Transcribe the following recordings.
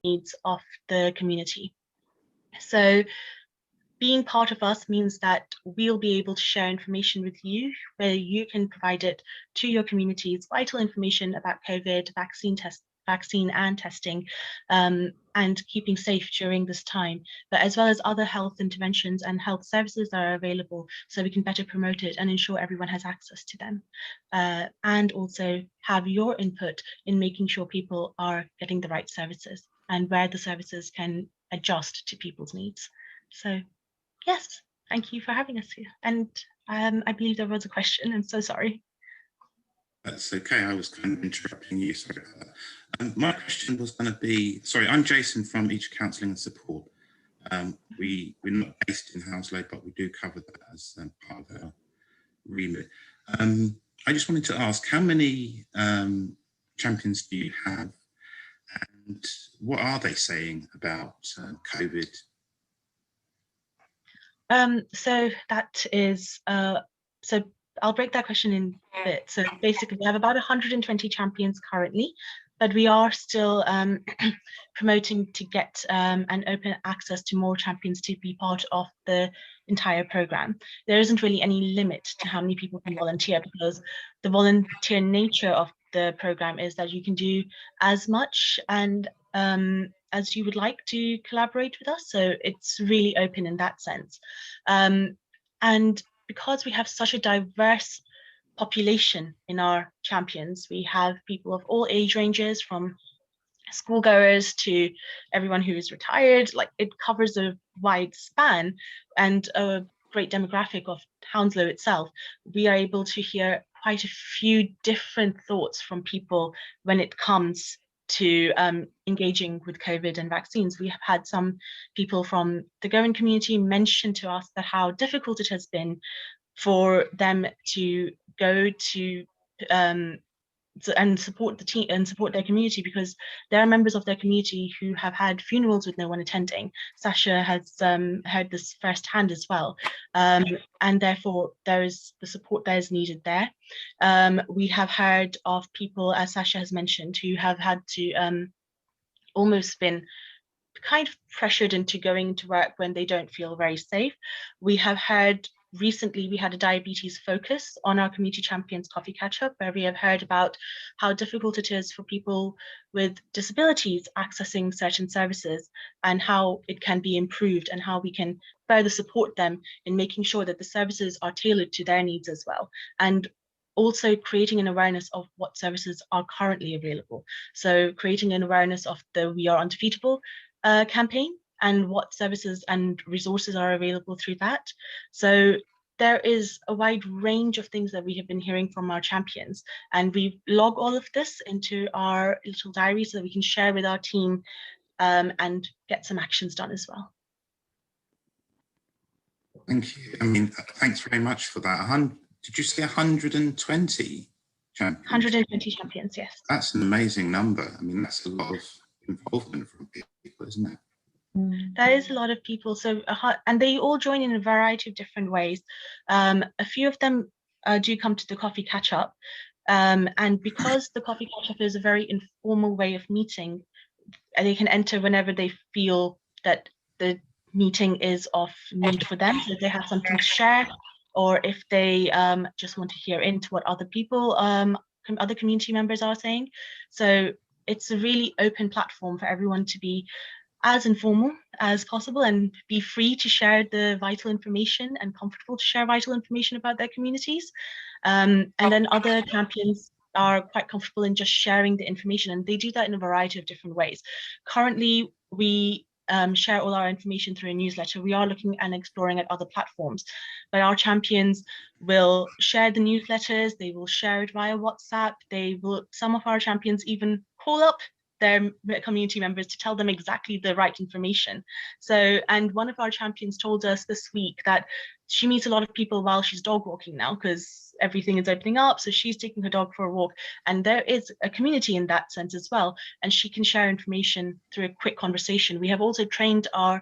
needs of the community. So being part of us means that we'll be able to share information with you where you can provide it to your communities, vital information about COVID, vaccine and testing, and keeping safe during this time, but as well as other health interventions and health services that are available, so we can better promote it and ensure everyone has access to them. And also have your input in making sure people are getting the right services and where the services can adjust to people's needs. So yes, thank you for having us here. And I believe there was a question. I'm so sorry. That's okay. I was kind of interrupting you. Sorry about that. My question was going to be, sorry, I'm Jason from Each Counselling and Support. We're not based in Hounslow, but we do cover that as part of our remit. I just wanted to ask, how many champions do you have, and what are they saying about COVID? So that is, so I'll break that question in bits. So basically we have about 120 champions currently, but we are still promoting to get an open access to more champions to be part of the entire program. There isn't really any limit to how many people can volunteer, because the volunteer nature of the program is that you can do as much and as you would like to collaborate with us. So it's really open in that sense. And because we have such a diverse population in our champions, we have people of all age ranges, from schoolgoers to everyone who is retired. Like, it covers a wide span and a great demographic of Hounslow itself. We are able to hear quite a few different thoughts from people when it comes to engaging with COVID and vaccines. We have had some people from the Goan community mention to us that how difficult it has been for them to go to and support the team and support their community, because there are members of their community who have had funerals with no one attending. Sasha has heard this firsthand as well, and therefore there is the support that is needed there. We have heard of people, as Sasha has mentioned, who have had to almost been kind of pressured into going to work when they don't feel very safe. We have heard recently, we had a diabetes focus on our Community Champions Coffee Catch-up, where we have heard about how difficult it is for people with disabilities accessing certain services, and how it can be improved, and how we can further support them in making sure that the services are tailored to their needs as well, and also creating an awareness of what services are currently available. So creating an awareness of the We Are Undefeatable campaign, and what services and resources are available through that. So there is a wide range of things that we have been hearing from our champions, and we log all of this into our little diary so that we can share with our team and get some actions done as well. Thank you. I mean, thanks very much for that. Did you say 120 champions? 120 champions, yes. That's an amazing number. I mean, that's a lot of involvement from people, isn't it? That is a lot of people. So, and they all join in a variety of different ways. A few of them do come to the coffee catch-up, and because the coffee catch-up is a very informal way of meeting, they can enter whenever they feel that the meeting is of need for them. So if they have something to share, or if they just want to hear into what other people, other community members are saying. So it's a really open platform for everyone to be as informal as possible and be free to share the vital information and comfortable to share vital information about their communities. And then other champions are quite comfortable in just sharing the information, and they do that in a variety of different ways. Currently, we share all our information through a newsletter. We are looking and exploring at other platforms, but our champions will share the newsletters, they will share it via WhatsApp, some of our champions even call up their community members to tell them exactly the right information. So, and one of our champions told us this week that she meets a lot of people while she's dog walking now, because everything is opening up. So she's taking her dog for a walk, and there is a community in that sense as well. And she can share information through a quick conversation. We have also trained our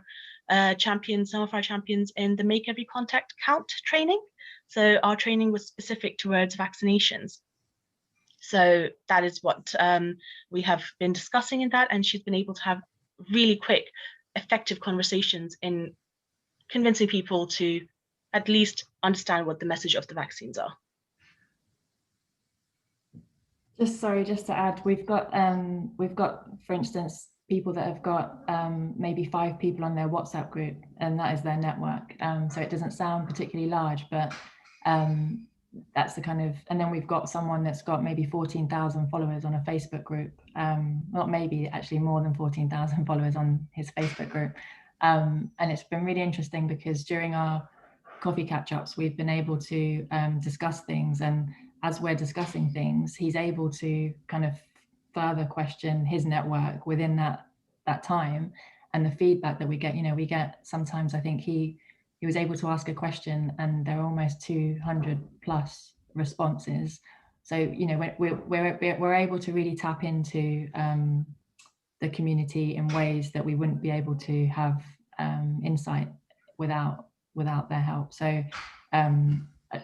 champions, some of our champions, in the Make Every Contact Count training. So our training was specific towards vaccinations. So that is what we have been discussing in that, and she's been able to have really quick, effective conversations in convincing people to at least understand what the message of the vaccines are. Just to add, we've got, for instance, people that have got maybe 5 people on their WhatsApp group, and that is their network. So it doesn't sound particularly large, but that's the kind of, and then we've got someone that's got maybe 14,000 followers on a Facebook group. Not maybe, actually more than 14,000 followers on his Facebook group. And it's been really interesting because during our coffee catch-ups, we've been able to discuss things, and as we're discussing things, he's able to kind of further question his network within that time. And the feedback that we get, we get sometimes, I think he was able to ask a question and there are almost 200 plus responses. So, we're able to really tap into the community in ways that we wouldn't be able to have insight without their help. So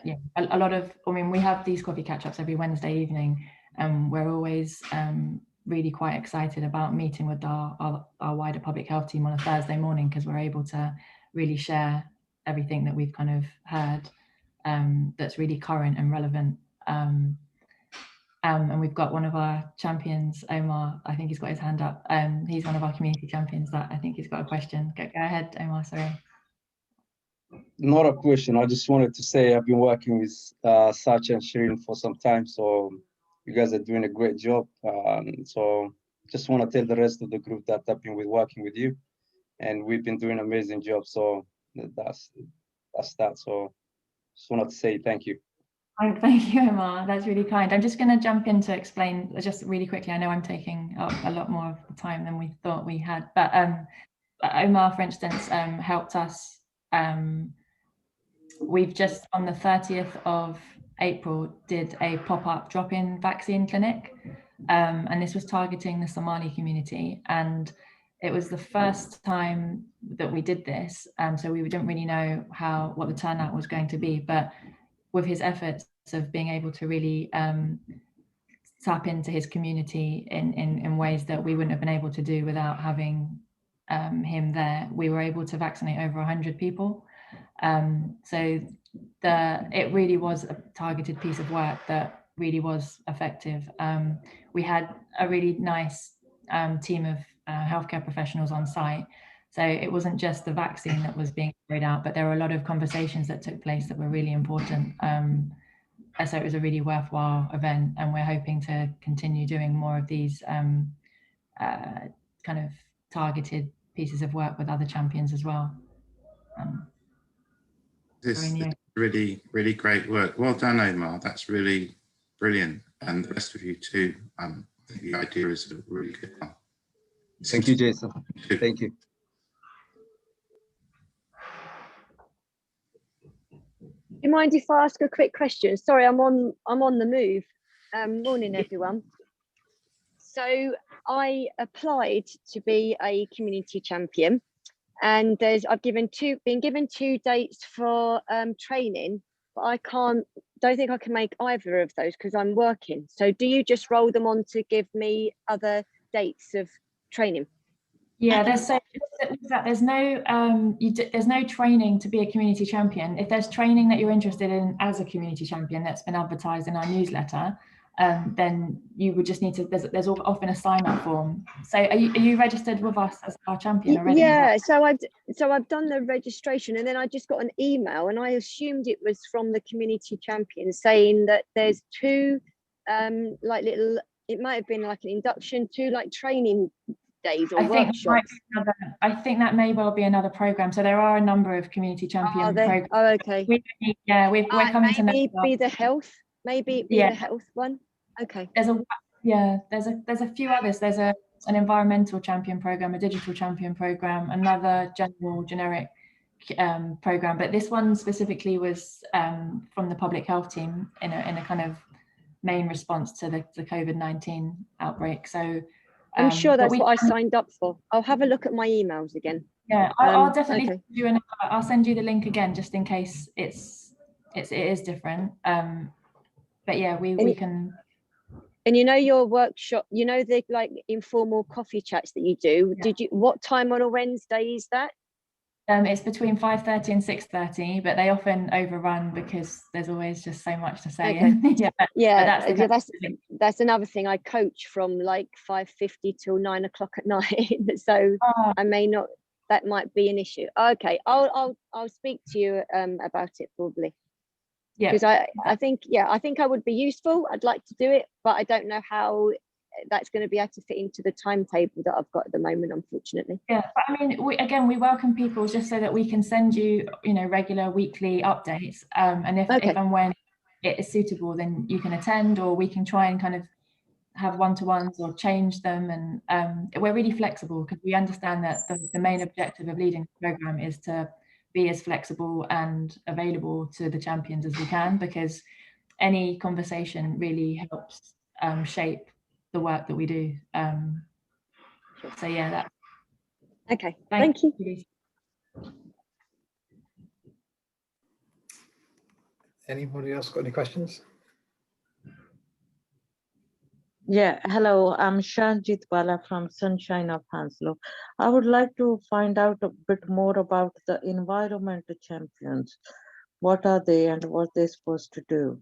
yeah, a lot of, we have these coffee catch-ups every Wednesday evening, and we're always really quite excited about meeting with our wider public health team on a Thursday morning, because we're able to really share everything that we've kind of heard that's really current and relevant. And we've got one of our champions, Omar, I think he's got his hand up. He's one of our community champions that I think he's got a question. Go ahead, Omar, sorry. Not a question. I just wanted to say I've been working with Sacha and Shirin for some time, so you guys are doing a great job. So just want to tell the rest of the group that I've been working with you, and we've been doing an amazing job. So that's that. So just wanted to say thank you. Thank you, Omar. That's really kind. I'm just going to jump in to explain just really quickly. I know I'm taking up a lot more of the time than we thought we had, but Omar, for instance, helped us. We've just on the 30th of April did a pop-up drop-in vaccine clinic, and this was targeting the Somali community, and it was the first time that we did this, so we didn't really know what the turnout was going to be, but with his efforts of being able to really tap into his community in ways that we wouldn't have been able to do without having him there, we were able to vaccinate over 100 people. So it really was a targeted piece of work that really was effective. We had a really nice team of healthcare professionals on site. So it wasn't just the vaccine that was being carried out, but there were a lot of conversations that took place that were really important. So it was a really worthwhile event, and we're hoping to continue doing more of these kind of targeted pieces of work with other champions as well. This is really, really great work. Well done, Omar. That's really brilliant. And the rest of you too. I think the idea is a really good one. Thank you, Jason. Thank you. Do you mind if I ask a quick question? Sorry, I'm on the move. Morning, everyone. So I applied to be a community champion, and I've been given 2 dates for training, but I don't think I can make either of those because I'm working. So do you just roll them on to give me other dates of training? Yeah, there's no training to be a community champion. If there's training that you're interested in as a community champion that's been advertised in our newsletter, then you would just need to. There's often a sign-up form. So are you registered with us as our champion already? Yeah. So I've done the registration, and then I just got an email, and I assumed it was from the community champion saying that there's 2 like little. It might have been like an induction, 2 like training days or workshops. I think that may well be another program. So there are a number of community champion programs. Oh, okay. We're coming to know. Maybe the health. Maybe the health one. Okay. There's a few others. There's an environmental champion program, a digital champion program, another generic program. But this one specifically was from the public health team in a kind of main response to the COVID-19 outbreak. So. I'm sure that's what I signed up for. I'll have a look at my emails again. Yeah, I'll definitely do I'll send you the link again just in case it is different. But yeah, we can. And you know your workshop, you know the like informal coffee chats that you do. Yeah. What time on a Wednesday is that? It's between 5:30 and 6:30, but they often overrun because there's always just so much to say. Okay. And yeah, Yeah, that's that's another thing. I coach from like 5:50 till 9 o'clock at night. So oh, I may not, that might be an issue. Okay, I'll speak to you about it probably. yeah. Because I think, yeah, I think I would be useful. I'd like to do it, but I don't know how that's going to be able to fit into the timetable that I've got at the moment, unfortunately. Yeah, but I mean, we welcome people just so that we can send you, regular weekly updates. And if and when it is suitable, then you can attend, or we can try and kind of have one-to-ones or change them. And we're really flexible because we understand that the main objective of leading the program is to be as flexible and available to the champions as we can, because any conversation really helps shape the work that we do. So yeah, that. Okay, thank you. Anybody else got any questions? Yeah, hello, I'm Shanjit Bala from Sunshine of Hounslow. I would like to find out a bit more about the environment champions. What are they and what they're supposed to do?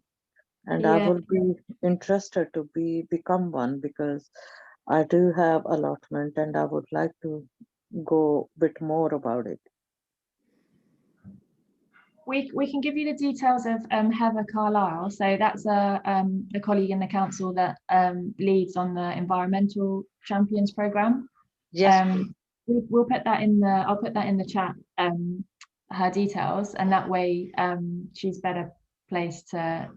And I Yeah. will be interested to become one, because I do have allotment and I would like to go a bit more about it. We can give you the details of Heather Carlisle. So that's a colleague in the council that leads on the environmental champions program. Yes, we'll put that in the, I'll put that in the chat, her details, and that way she's better placed to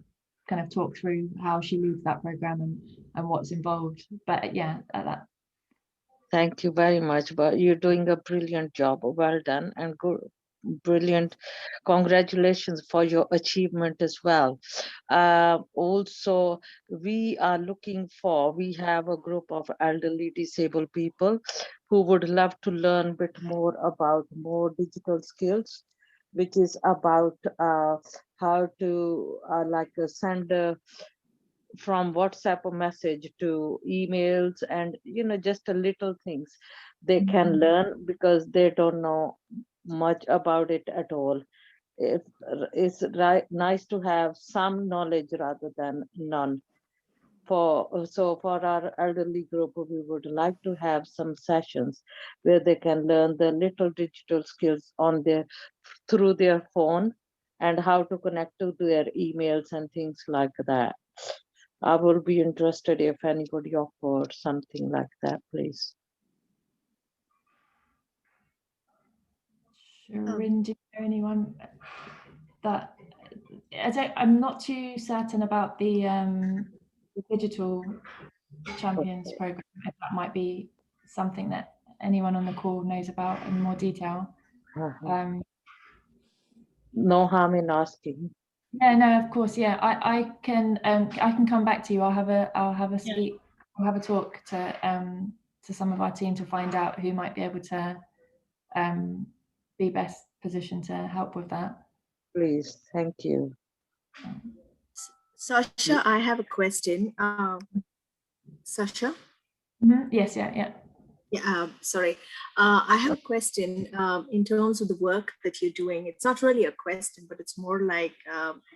kind of talk through how she leads that program and what's involved. But yeah, that. thank you very much. But you're doing a brilliant job. Well done and good. Brilliant. Congratulations for your achievement as well. Also, we have a group of elderly disabled people who would love to learn a bit more about more digital skills, which is about how to send from WhatsApp a message to emails, and just a little things they can learn, because they don't know much about it at all. It's nice to have some knowledge rather than none. So for our elderly group, we would like to have some sessions where they can learn the little digital skills through their phone, and how to connect to their emails and things like that. I will be interested if anybody offers something like that, please. Sharon, do you know anyone that I'm not too certain about the digital champions program, if that might be something that anyone on the call knows about in more detail. No harm in asking. Yeah, no, of course, yeah. I can come back to you. I'll have a talk to some of our team to find out who might be able to be best positioned to help with that. Please, thank you. Sasha, I have a question. Sasha? Yes, yeah. Yeah, sorry. I have a question in terms of the work that you're doing. It's not really a question, but it's more like,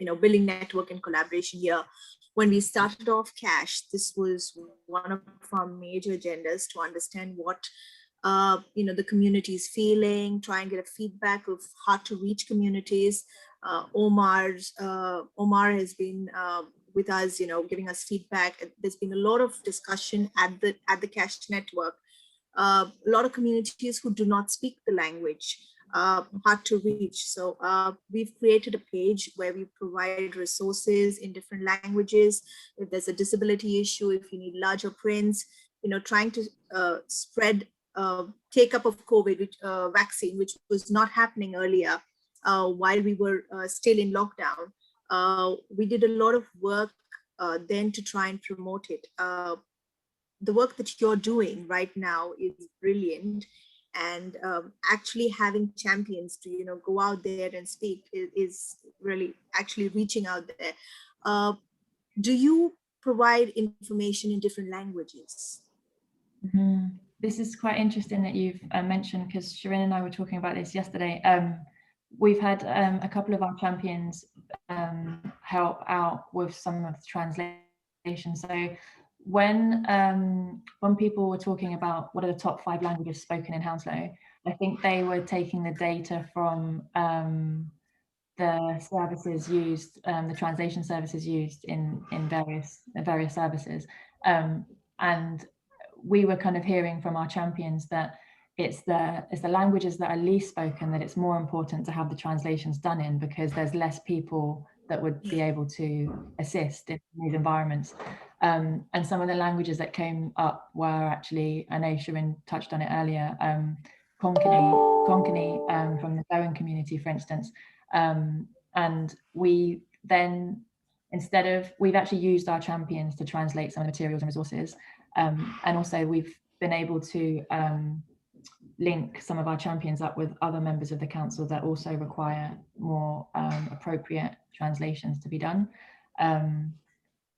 building network and collaboration here. When we started off Cash, this was one of our major agendas, to understand what the community is feeling, try and get a feedback of hard to reach communities. Omar has been with us, giving us feedback. There's been a lot of discussion at the Cash network. A lot of communities who do not speak the language, hard to reach. So we've created a page where we provide resources in different languages. If there's a disability issue, if you need larger prints, trying to spread take up of COVID vaccine, which was not happening earlier while we were still in lockdown. We did a lot of work then to try and promote it. The work that you're doing right now is brilliant, and actually having champions to go out there and speak is really actually reaching out there. Do you provide information in different languages? This is quite interesting that you've mentioned, because Shirin and I were talking about this yesterday. We've had a couple of our champions help out with some of the translation. So when people were talking about what are the top 5 languages spoken in Hounslow, I think they were taking the data from the services used, the translation services used in various services, and we were kind of hearing from our champions that it's the languages that are least spoken that it's more important to have the translations done in, because there's less people that would be able to assist in these environments. And some of the languages that came up were actually, I know Shirin touched on it earlier, Konkani from the Bowen community, for instance. And we then, we've actually used our champions to translate some of the materials and resources. And also we've been able to link some of our champions up with other members of the council that also require more appropriate translations to be done. And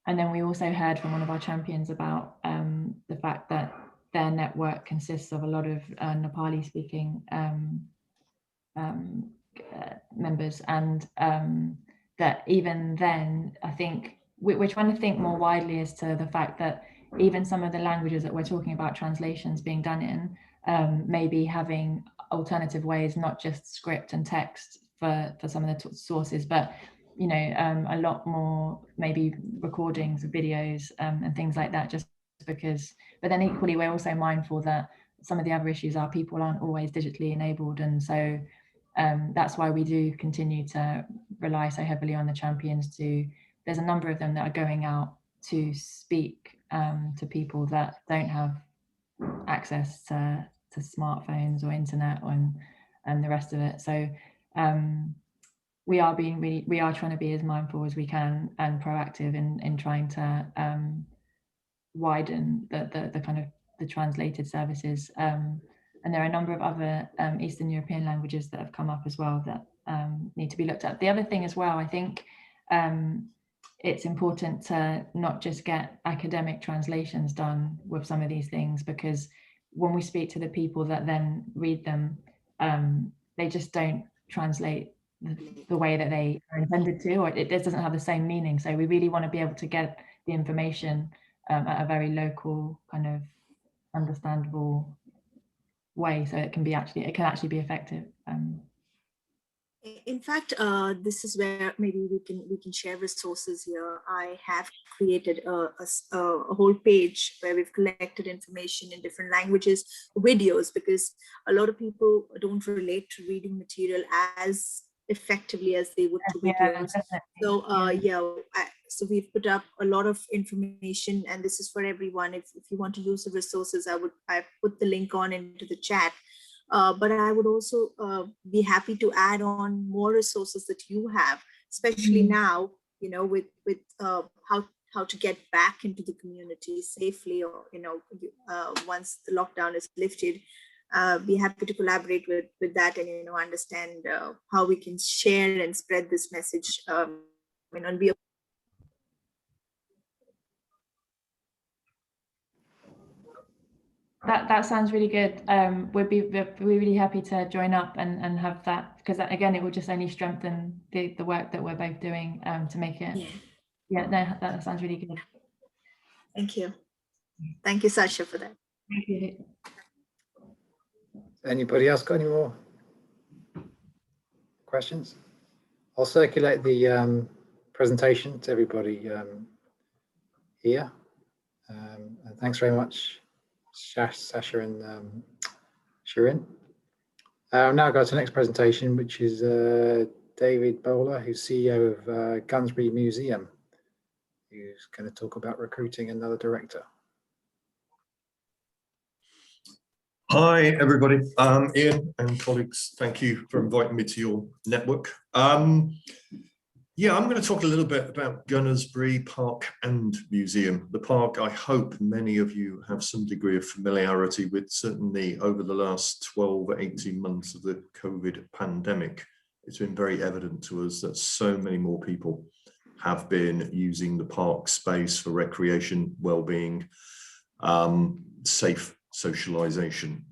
then we also heard from one of our champions about the fact that their network consists of a lot of Nepali speaking members, and that even then, I think we're trying to think more widely as to the fact that even some of the languages that we're talking about translations being done in, maybe having alternative ways, not just script and text for some of the sources, but you know, a lot more maybe recordings of videos and things like that, just because. But then equally, we're also mindful that some of the other issues are people aren't always digitally enabled, and so that's why we do continue to rely so heavily on the champions. There's a number of them that are going out to speak to people that don't have access to smartphones or internet and the rest of it. So we are trying to be as mindful as we can and proactive in trying to widen the kind of the translated services. And there are a number of other Eastern European languages that have come up as well that need to be looked at. The other thing as well, I think it's important to not just get academic translations done with some of these things, because when we speak to the people that then read them, they just don't translate the way that they are intended to, or it doesn't have the same meaning. So we really want to be able to get the information at a very local, kind of understandable way, so it can actually be effective. In fact, this is where maybe we can share resources here. I have created a whole page where we've collected information in different languages, videos, because a lot of people don't relate to reading material as effectively as they would to videos. So so we've put up a lot of information, and this is for everyone. If you want to use the resources, I put the link on into the chat. But I would also be happy to add on more resources that you have, especially now, you know, with how to get back into the community safely, or you know, once the lockdown is lifted. Be happy to collaborate with that, and you know, understand how we can share and spread this message. And be That sounds really good. We'd be really happy to join up and have that, because that, again, it will just only strengthen the work that we're both doing to make it. Yeah, no, that sounds really good. Thank you. Thank you, Sasha, for that. Thank you. Anybody else got any more questions? I'll circulate the presentation to everybody here. And thanks very much, Sasha and Shirin. I'll now go to the next presentation, which is David Bowler, who's CEO of Gunsbury Museum, who's going to talk about recruiting another director. Hi, everybody. Ian and colleagues, thank you for inviting me to your network. Yeah, I'm going to talk a little bit about Gunnersbury Park and Museum. The park, I hope many of you have some degree of familiarity with, certainly over the last 12 or 18 months of the COVID pandemic. It's been very evident to us that so many more people have been using the park space for recreation, well-being, safe socialization.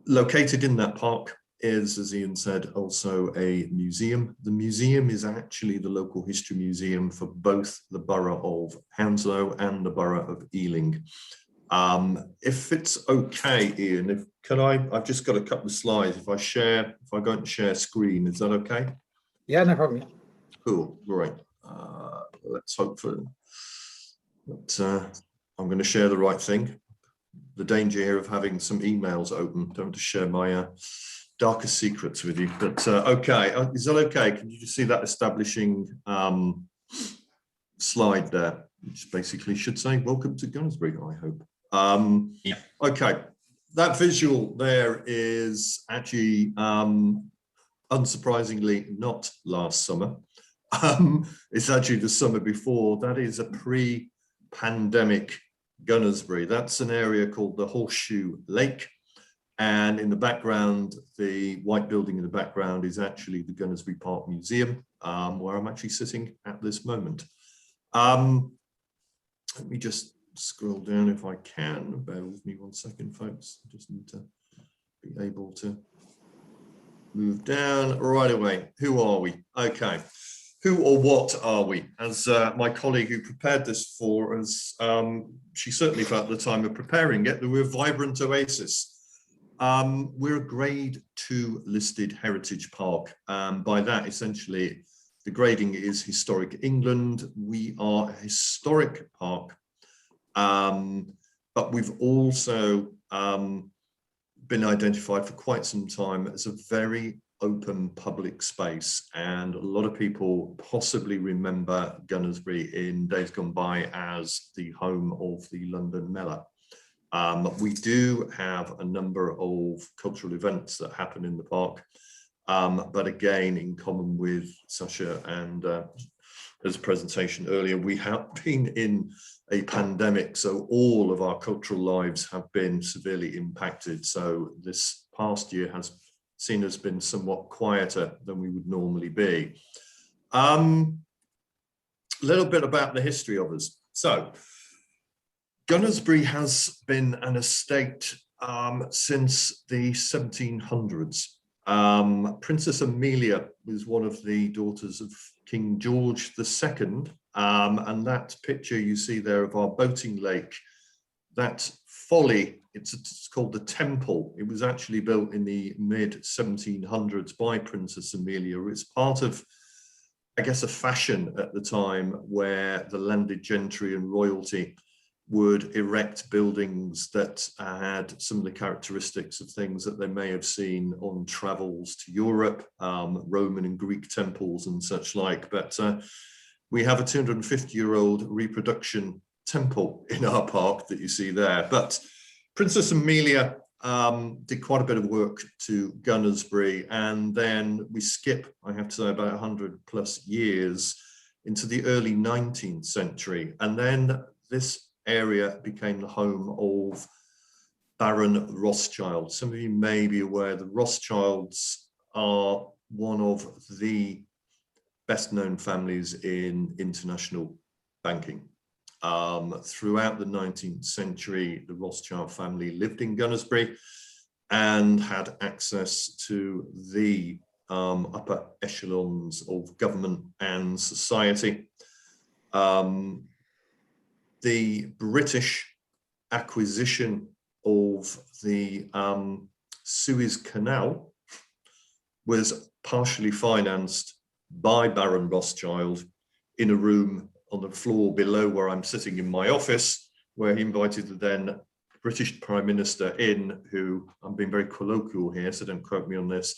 Located in that park is, as Ian said, also a museum. The museum is actually the local history museum for both the borough of Hounslow and the borough of Ealing. If it's okay, Ian, I've just got a couple of slides. If I go and share screen, is that okay? Yeah, no problem. Cool, great. Let's hope for that. I'm going to share the right thing. The danger here of having some emails open. Don't want to share my darkest secrets with you, but okay, is that okay? Can you just see that establishing slide there, which basically should say welcome to Gunnersbury, I hope. Yeah. Okay, that visual there is actually unsurprisingly not last summer. It's actually the summer before. That is a pre-pandemic Gunnersbury. That's an area called the Horseshoe Lake. And in the background, the white building in the background is actually the Gunnersbury Park Museum, where I'm actually sitting at this moment. Let me just scroll down if I can. Bear with me 1 second, folks. I just need to be able to move down right away. Who are we? Okay. Who or what are we? As my colleague who prepared this for us, she certainly felt at the time of preparing it that we're a vibrant oasis. We're a grade 2 listed heritage park. By that, essentially, the grading is historic England. We are a historic park, but we've also been identified for quite some time as a very open public space, and a lot of people possibly remember Gunnersbury in days gone by as the home of the London Mellah. We do have a number of cultural events that happen in the park, but again, in common with Sasha and his presentation earlier, we have been in a pandemic, so all of our cultural lives have been severely impacted. So this past year has seen us been somewhat quieter than we would normally be. A little bit about the history of us. So Gunnersbury has been an estate since the 1700s. Princess Amelia was one of the daughters of King George II, and that picture you see there of our boating lake, that folly, it's called the Temple. It was actually built in the mid-1700s by Princess Amelia. It's part of, I guess, a fashion at the time where the landed gentry and royalty would erect buildings that had some of the characteristics of things that they may have seen on travels to Europe, Roman and Greek temples and such like. But we have a 250-year-old reproduction temple in our park that you see there. But Princess Amelia did quite a bit of work to Gunnersbury, and then we skip, I have to say, about 100 plus years into the early 19th century. And then this area became the home of Baron Rothschild. Some of you may be aware the Rothschilds are one of the best known families in international banking. Throughout the 19th century, the Rothschild family lived in Gunnersbury and had access to the upper echelons of government and society. The British acquisition of the Suez Canal was partially financed by Baron Rothschild in a room on the floor below where I'm sitting in my office, where he invited the then British Prime Minister in, who, I'm being very colloquial here, so don't quote me on this.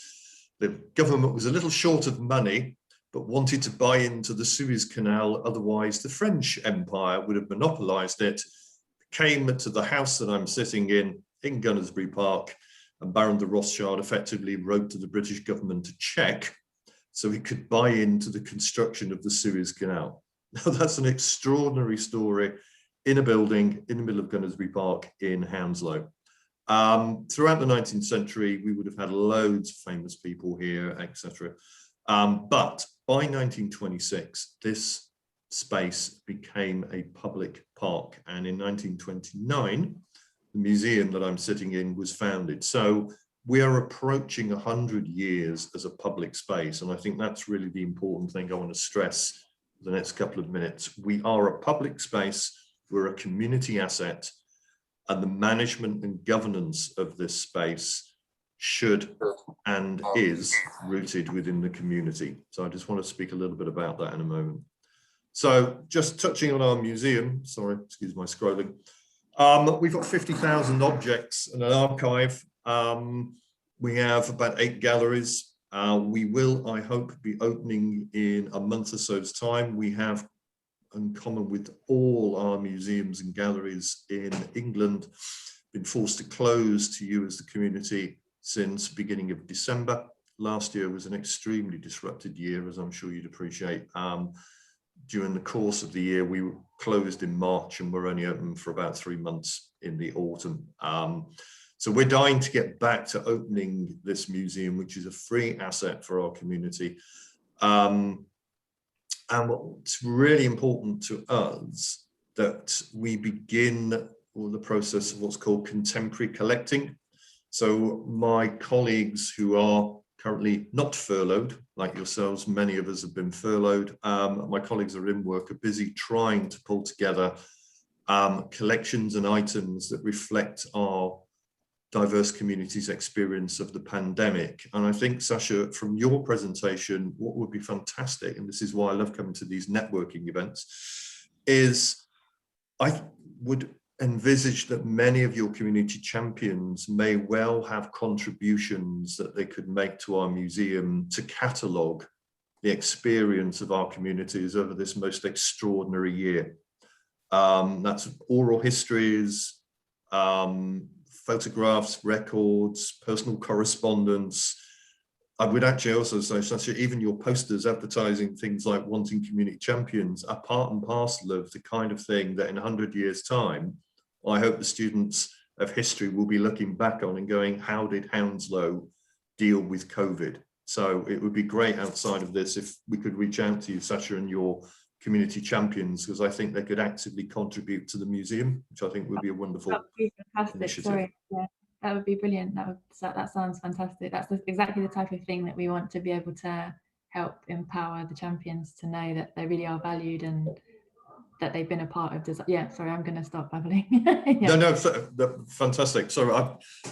The government was a little short of money, but wanted to buy into the Suez Canal, otherwise the French Empire would have monopolised it. Came to the house that I'm sitting in Gunnersbury Park, and Baron de Rothschild effectively wrote to the British government a cheque so he could buy into the construction of the Suez Canal. Now that's an extraordinary story in a building in the middle of Gunnersbury Park in Hounslow. Throughout the 19th century, we would have had loads of famous people here, etc. But by 1926, this space became a public park. And in 1929, the museum that I'm sitting in was founded. So we are approaching 100 years as a public space. And I think that's really the important thing I want to stress for the next couple of minutes. We are a public space, we're a community asset, and the management and governance of this space should and is rooted within the community. So I just want to speak a little bit about that in a moment. So just touching on our museum, sorry, excuse my scrolling. We've got 50,000 objects and an archive. We have about 8 galleries. We will, I hope, be opening in a month or so's time. We have, in common with all our museums and galleries in England, been forced to close to you as the community since beginning of December. Last year was an extremely disrupted year, as I'm sure you'd appreciate. During the course of the year, we were closed in March and we're only open for about 3 months in the autumn. So we're dying to get back to opening this museum, which is a free asset for our community. And what's really important to us, that we begin the process of what's called contemporary collecting. So my colleagues who are currently not furloughed, like yourselves, many of us have been furloughed. My colleagues are in work, are busy trying to pull together collections and items that reflect our diverse communities' experience of the pandemic. And I think, Sasha, from your presentation, what would be fantastic, and this is why I love coming to these networking events, is I would envisage that many of your community champions may well have contributions that they could make to our museum to catalogue the experience of our communities over this most extraordinary year. That's oral histories, photographs, records, personal correspondence. I would actually also say, Sasha, even your posters advertising things like wanting community champions are part and parcel of the kind of thing that in 100 years' time, I hope the students of history will be looking back on and going, how did Hounslow deal with COVID? So it would be great outside of this if we could reach out to you, Sasha, and your community champions, because I think they could actively contribute to the museum, which I think would be a wonderful initiative. Sorry, yeah, that would be brilliant. That sounds fantastic. That's exactly the type of thing that we want to be able to help empower the champions to know that they really are valued and that they've been a part of design. Yeah, sorry, I'm going to stop babbling. Yeah. No, fantastic. Sorry,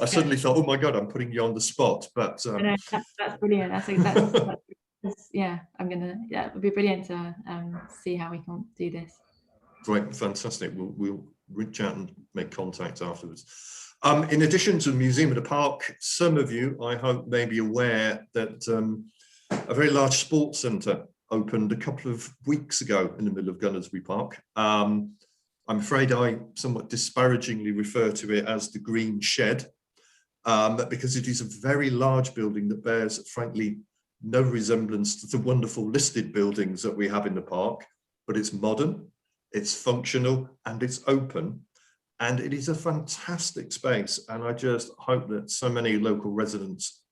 I suddenly thought, oh my God, I'm putting you on the spot. But no, that's brilliant. That's exactly. Yeah, it would be brilliant to see how we can do this. Great, fantastic. We'll reach out and make contact afterwards. In addition to the Museum of the Park, some of you, I hope, may be aware that a very large sports centre opened a couple of weeks ago in the middle of Gunnersbury Park. I'm afraid I somewhat disparagingly refer to it as the Green Shed, because it is a very large building that bears, frankly, no resemblance to the wonderful listed buildings that we have in the park, but it's modern, it's functional, and it's open, and it is a fantastic space. And I just hope that so many local residents,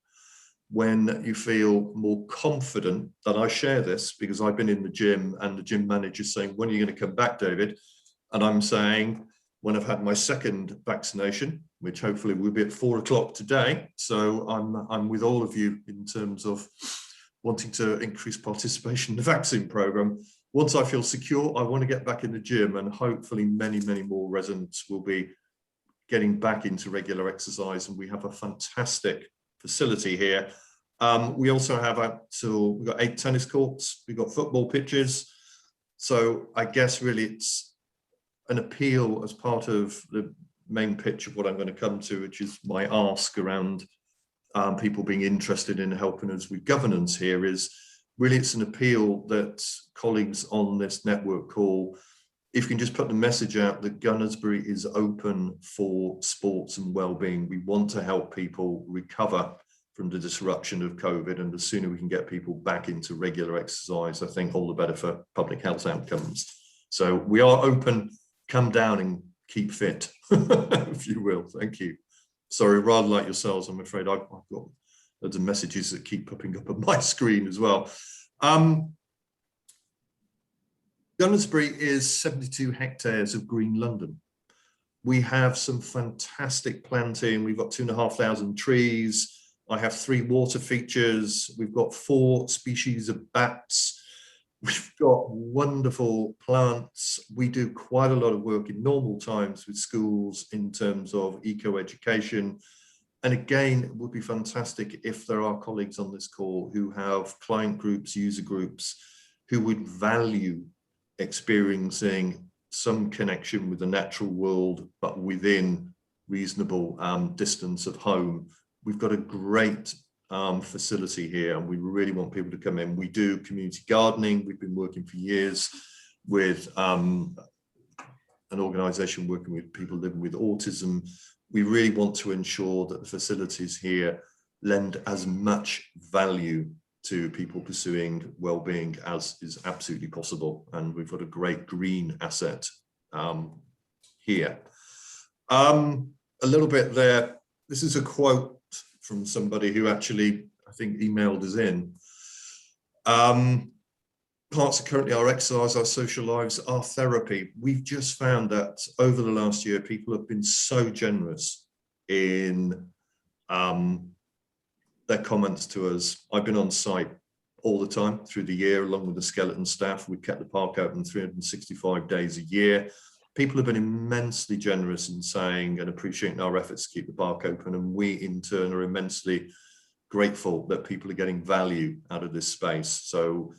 when you feel more confident that I share this, because I've been in the gym and the gym manager's saying, when are you going to come back, David? And I'm saying, when I've had my second vaccination, which hopefully will be at 4 o'clock today. So I'm with all of you in terms of wanting to increase participation in the vaccine program. Once I feel secure, I want to get back in the gym, and hopefully many, many more residents will be getting back into regular exercise. And we have a fantastic facility here. We also have we've got 8 tennis courts, we've got football pitches. So I guess really it's an appeal as part of the main pitch of what I'm going to come to, which is my ask around people being interested in helping us with governance here, is really it's an appeal that colleagues on this network call, if you can just put the message out that Gunnersbury is open for sports and well-being. We want to help people recover from the disruption of COVID, and the sooner we can get people back into regular exercise, I think all the better for public health outcomes. So we are open, come down and keep fit, if you will. Thank you. Sorry, rather like yourselves, I'm afraid I've got loads of messages that keep popping up on my screen as well. Gunnersbury is 72 hectares of green London. We have some fantastic planting. We've got 2,500 trees. I have 3 water features. We've got 4 species of bats. We've got wonderful plants. We do quite a lot of work in normal times with schools in terms of eco-education. And again, it would be fantastic if there are colleagues on this call who have client groups, user groups, who would value experiencing some connection with the natural world, but within reasonable distance of home. We've got a great facility here, and we really want people to come in. We do community gardening. We've been working for years with an organisation working with people living with autism. We really want to ensure that the facilities here lend as much value to people pursuing well-being as is absolutely possible. And we've got a great green asset here. A little bit there. This is a quote from somebody who actually, I think, emailed us in. Parks are currently our exercise, our social lives, our therapy. We've just found that over the last year, people have been so generous in their comments to us. I've been on site all the time through the year, along with the skeleton staff. We've kept the park open 365 days a year. People have been immensely generous in saying and appreciating our efforts to keep the park open. And we in turn are immensely grateful that people are getting value out of this space. So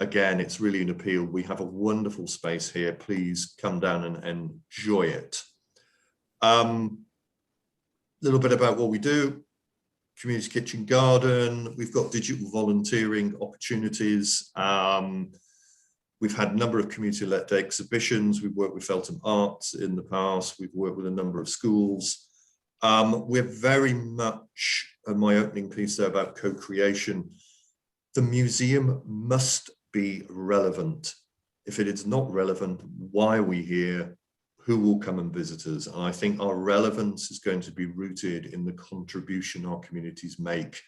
again, it's really an appeal. We have a wonderful space here. Please come down and enjoy it. Little bit about what we do. Community kitchen garden. We've got digital volunteering opportunities. We've had a number of community-led exhibitions. We've worked with Feltham Arts in the past. We've worked with a number of schools. We're very much, my opening piece there about co-creation, the museum must be relevant. If it is not relevant, why are we here? Who will come and visit us? And I think our relevance is going to be rooted in the contribution our communities make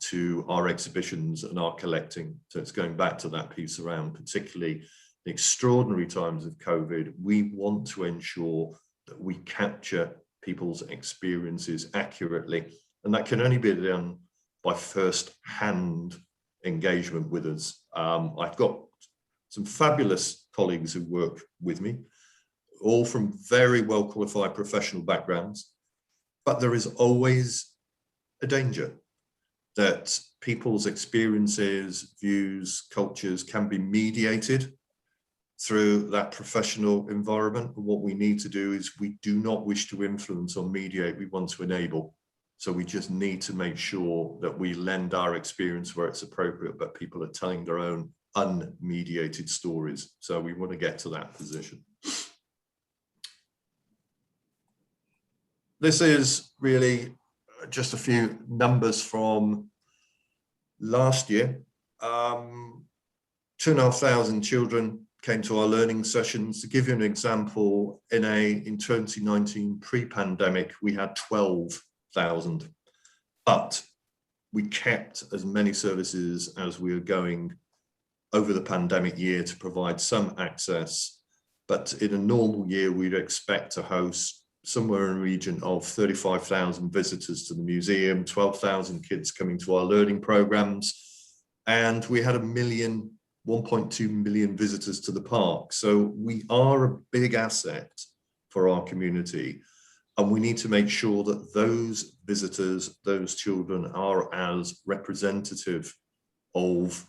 to our exhibitions and our collecting. So it's going back to that piece around particularly the extraordinary times of COVID. We want to ensure that we capture people's experiences accurately. And that can only be done by first-hand engagement with us. I've got some fabulous colleagues who work with me, all from very well qualified professional backgrounds, but there is always a danger that people's experiences, views, cultures can be mediated through that professional environment. And what we need to do is we do not wish to influence or mediate, we want to enable. So we just need to make sure that we lend our experience where it's appropriate, but people are telling their own unmediated stories. So we want to get to that position. This is really just a few numbers from last year. 2,500 children came to our learning sessions. To give you an example, in 2019 pre-pandemic, we had 12,000, but we kept as many services as we were going over the pandemic year to provide some access. But in a normal year, we'd expect to host somewhere in the region of 35,000 visitors to the museum, 12,000 kids coming to our learning programs, and we had 1.2 million visitors to the park. So we are a big asset for our community, and we need to make sure that those visitors, those children, are as representative of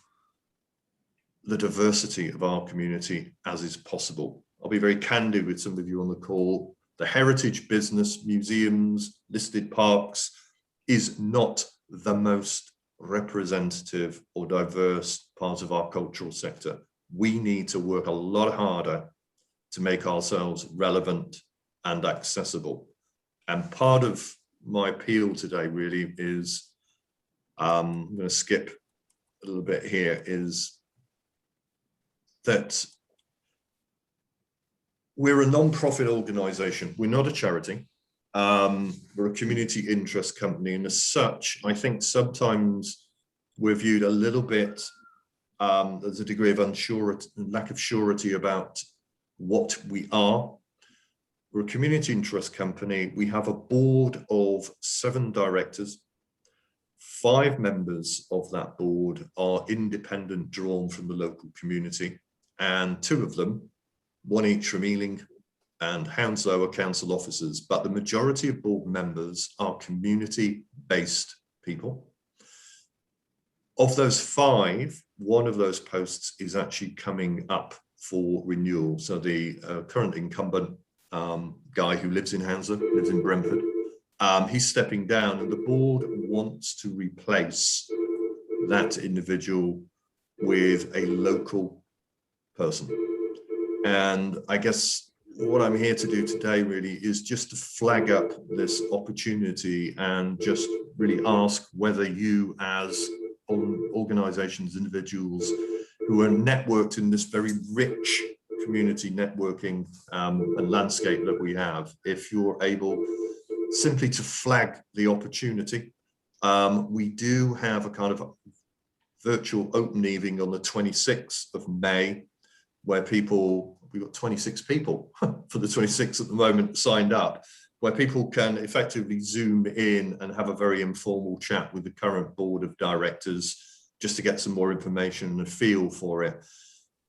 the diversity of our community as is possible. I'll be very candid with some of you on the call. The heritage business, museums, listed parks is not the most representative or diverse part of our cultural sector. We need to work a lot harder to make ourselves relevant and accessible. And part of my appeal today really is, I'm going to skip a little bit here, is that we're a non-profit organisation. We're not a charity. We're a community interest company, and as such, I think sometimes we're viewed a little bit There's a degree of lack of surety about what we are. We're a community interest company. We have a board of 7 directors. 5 members of that board are independent, drawn from the local community, and 2 of them, 1 each from Ealing and Hounslow, are council officers, but the majority of board members are community-based people. Of those 5, 1 of those posts is actually coming up for renewal. So the current incumbent guy who lives in Hounslow, lives in Brentford, he's stepping down, and the board wants to replace that individual with a local person. And I guess what I'm here to do today really is just to flag up this opportunity and just really ask whether you, as organizations, individuals who are networked in this very rich community networking and landscape that we have, if you're able simply to flag the opportunity. We do have a kind of virtual open evening on the 26th of May, where we've got 26 people for the 26th at the moment signed up, where people can effectively Zoom in and have a very informal chat with the current board of directors, just to get some more information and a feel for it.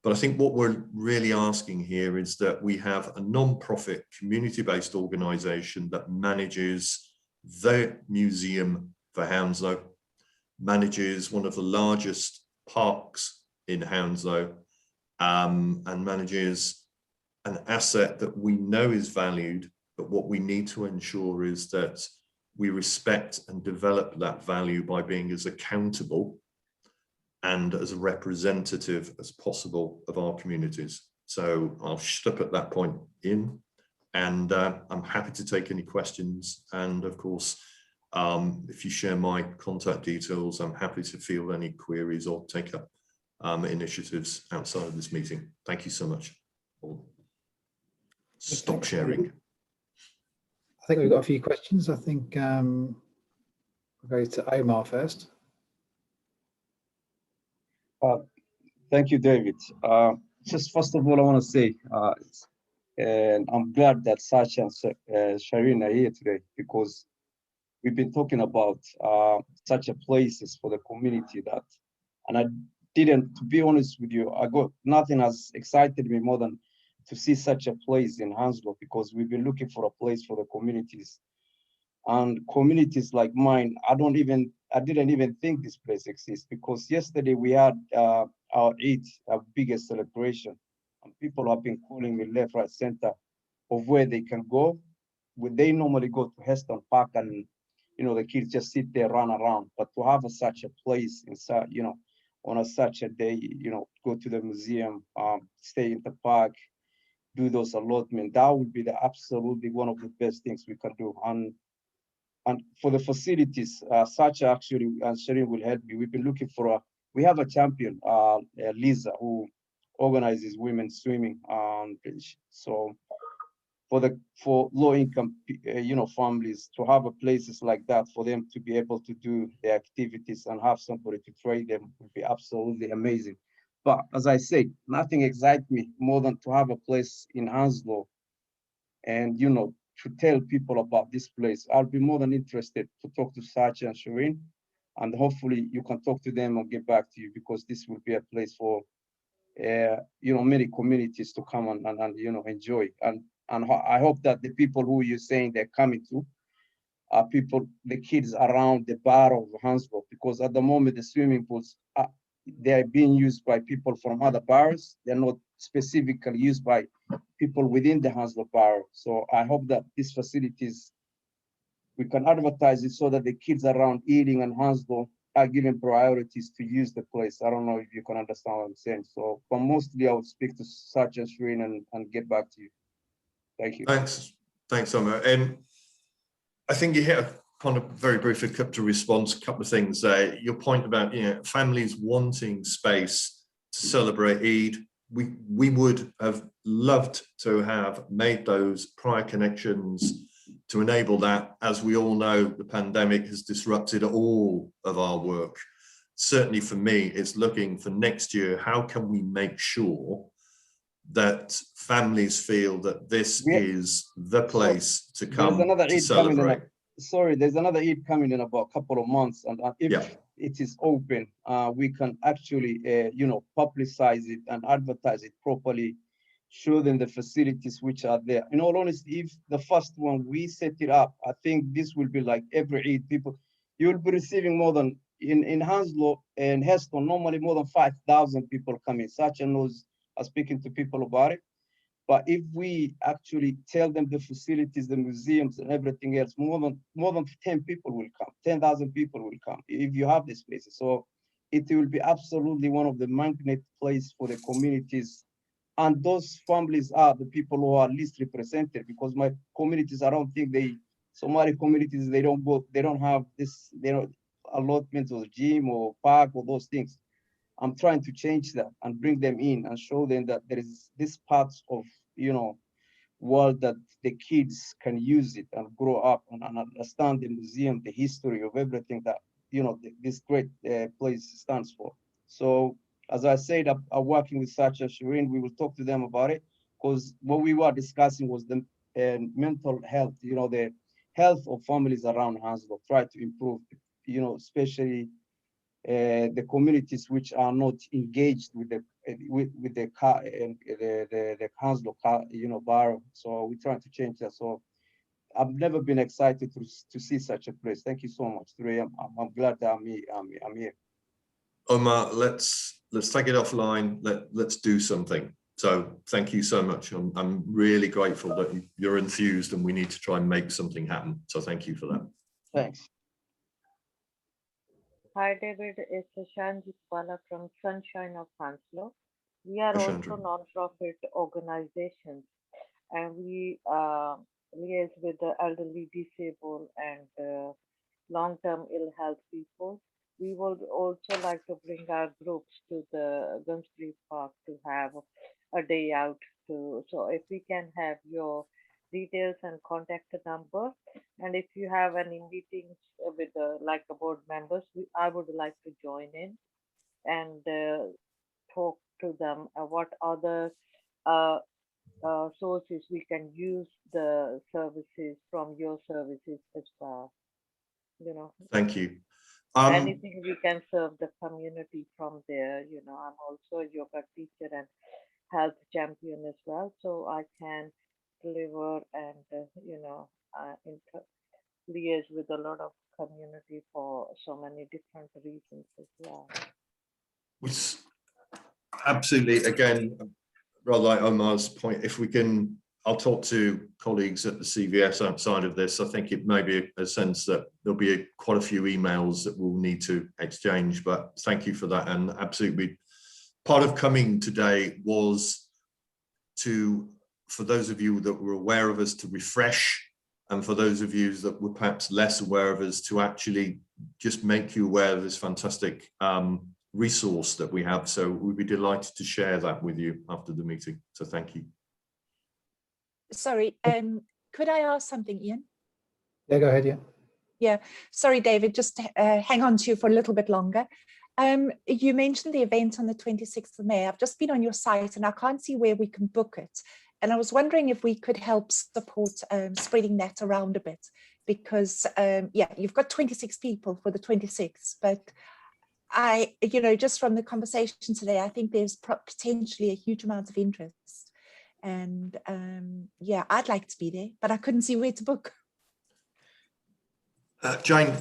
But I think what we're really asking here is that we have a non-profit community-based organisation that manages the museum for Hounslow, manages one of the largest parks in Hounslow, and manages an asset that we know is valued, but what we need to ensure is that we respect and develop that value by being as accountable and as representative as possible of our communities. So I'll stop at that point in, and I'm happy to take any questions. And of course, if you share my contact details, I'm happy to field any queries or take up initiatives outside of this meeting. Thank you so much. I'll stop sharing. I think we've got a few questions. I think we'll go to Omar first. Thank you, David. Just first of all, I want to say, and I'm glad that Sasha and Shireen are here today, because we've been talking about such a places for the community that, and I didn't, to be honest with you, nothing has excited me more than to see such a place in Hounslow, because we've been looking for a place for the communities. And communities like mine, I didn't even think this place exists, because yesterday we had our biggest celebration, and people have been calling me left, right, center of where they can go. They normally go to Heston Park, and the kids just sit there, run around. But to have such a place inside, on such a day, go to the museum, stay in the park, do those allotments, that would be absolutely one of the best things we can do. And for the facilities, Sacha actually, and Shireen will help me. We've been looking for we have a champion, Lisa, who organizes women's swimming. So for low-income, families, to have a places like that for them to be able to do their activities and have somebody to train them would be absolutely amazing. But as I say, nothing excites me more than to have a place in Hounslow, and to tell people about this place. I'll be more than interested to talk to Sacha and Shireen, and hopefully you can talk to them and get back to you, because this will be a place for many communities to come and enjoy. And I hope that the people who you're saying they're coming to are the kids around the bar of Hounslow, because at the moment the swimming pools they're being used by people from other bars. They're not specifically used by people within the Hounslow bar. So I hope that these facilities, we can advertise it so that the kids around Ealing and Hounslow are given priorities to use the place. I don't know if you can understand what I'm saying. So, but mostly I would speak to Sacha and Shireen and get back to you. Thank you. Thanks, Omar. I think you hit upon a very briefly to response, a couple of things there. Your point about families wanting space to celebrate Eid. We would have loved to have made those prior connections to enable that. As we all know, the pandemic has disrupted all of our work. certainly for me, it's looking for next year, how can we make sure that families feel that this is the place to There's come another to Eid coming in. celebrate? Sorry, there's another Eid coming in about a couple of months, and if Yeah. it is open, we can actually, you know, publicize it and advertise it properly, show them the facilities which are there. In all honesty, if the first one we set it up, I think this will be like every Eid, people, you'll be receiving more than in Hounslow and Heston, normally more than 5,000 people come in. Such and those are speaking to people about it. But if we actually tell them the facilities, the museums and everything else, more than 10 people will come, 10,000 people will come if you have these places. So it will be absolutely one of the magnet place for the communities. And those families are the people who are least represented, because my communities, I don't think Somali communities, they don't have this, allotments of gym or park or those things. I'm trying to change that and bring them in and show them that there is this parts of, you know, world that the kids can use it and grow up and understand the museum, the history of everything that, you know, this great place stands for. So as I said, I'm working with Sacha Shireen. We will talk to them about it, because what we were discussing was the mental health, you know, the health of families around Hounslow, try to improve, you know, especially the communities which are not engaged with the car and the Hounslow car, you know, borough. So we're trying to change that. So I've never been excited to see such a place. Thank you so much, Trey. I'm glad that I'm here. Omar, let's take it offline. Let's do something. So thank you so much. I'm really grateful that you're enthused, and we need to try and make something happen. So thank you for that. Thanks. Hi, David. It's Shanjit Bala from Sunshine of Hounslow. We are Hi, also Chandra. non-profit organizations, and we liaise with the elderly, disabled, and long-term ill health people. We would also like to bring our groups to the Gumstree Park to have a day out. So if we can have your details and contact number, and if you have any meetings with like the board members, I would like to join in and talk to them what other uh, sources we can use the services from your services as well. You know, Thank you. anything we can serve the community from there. You know, I'm also a yoga teacher and health champion as well, so I can deliver and liaise with a lot of community for so many different reasons as well. Which absolutely, again, rather like Omar's point, if we can, I'll talk to colleagues at the CVS outside of this. I think it may be a sense that there'll be quite a few emails that we'll need to exchange, but thank you for that. And absolutely, part of coming today was for those of you that were aware of us, to refresh, and for those of you that were perhaps less aware of us, to actually just make you aware of this fantastic resource that we have. So we'd be delighted to share that with you after the meeting. So thank you. Sorry, could I ask something, Ian? Yeah, go ahead, yeah. Yeah, sorry, David, just hang on to you for a little bit longer. You mentioned the event on the 26th of May. I've just been on your site and I can't see where we can book it. And I was wondering if we could help support spreading that around a bit, because yeah, you've got 26 people for the 26th, but just from the conversation today, I think there's potentially a huge amount of interest. And yeah, I'd like to be there, but I couldn't see where to book. Jane,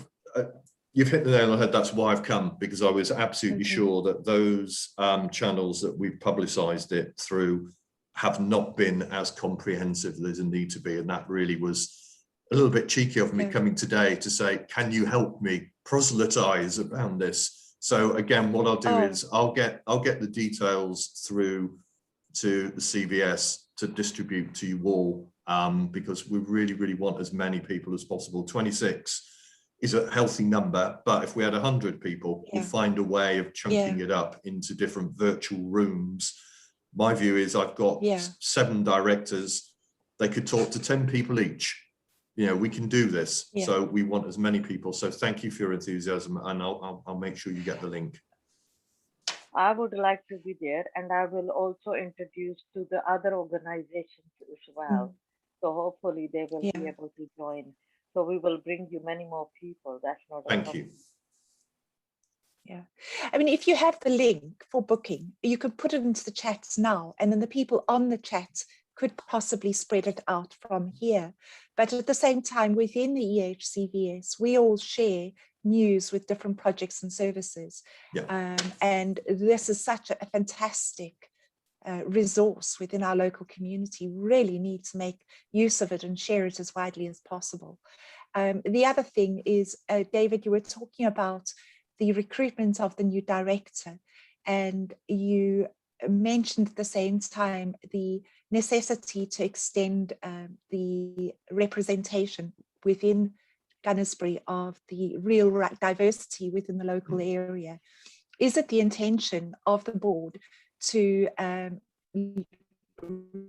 you've hit the nail on the head. That's why I've come, because I was absolutely sure that those channels that we've publicised it through have not been as comprehensive as they need to be. And that really was a little bit cheeky of me coming today to say, can you help me proselytise around this? So again, what I'll do is I'll get the details through to the CVS to distribute to you all, because we really, really want as many people as possible. 26 is a healthy number, but if we had 100 people, we'll find a way of chunking it up into different virtual rooms. My view is I've got 7 directors. They could talk to 10 people each. you know, we can do this. Yeah. So we want as many people. So thank you for your enthusiasm, and I'll make sure you get the link. I would like to be there, and I will also introduce to the other organizations as well. So hopefully they will be able to join. So we will bring you many more people. That's not a Thank problem. you. Yeah, I mean, if you have the link for booking, you could put it into the chats now, and then the people on the chat could possibly spread it out from here. But at the same time, within the EHCVS, we all share news with different projects and services. Yeah. And this is such a fantastic resource within our local community. We really need to make use of it and share it as widely as possible. The other thing is, David, you were talking about the recruitment of the new director, and you mentioned at the same time the necessity to extend the representation within Gunnersbury of the real diversity within the local area. Is it the intention of the board to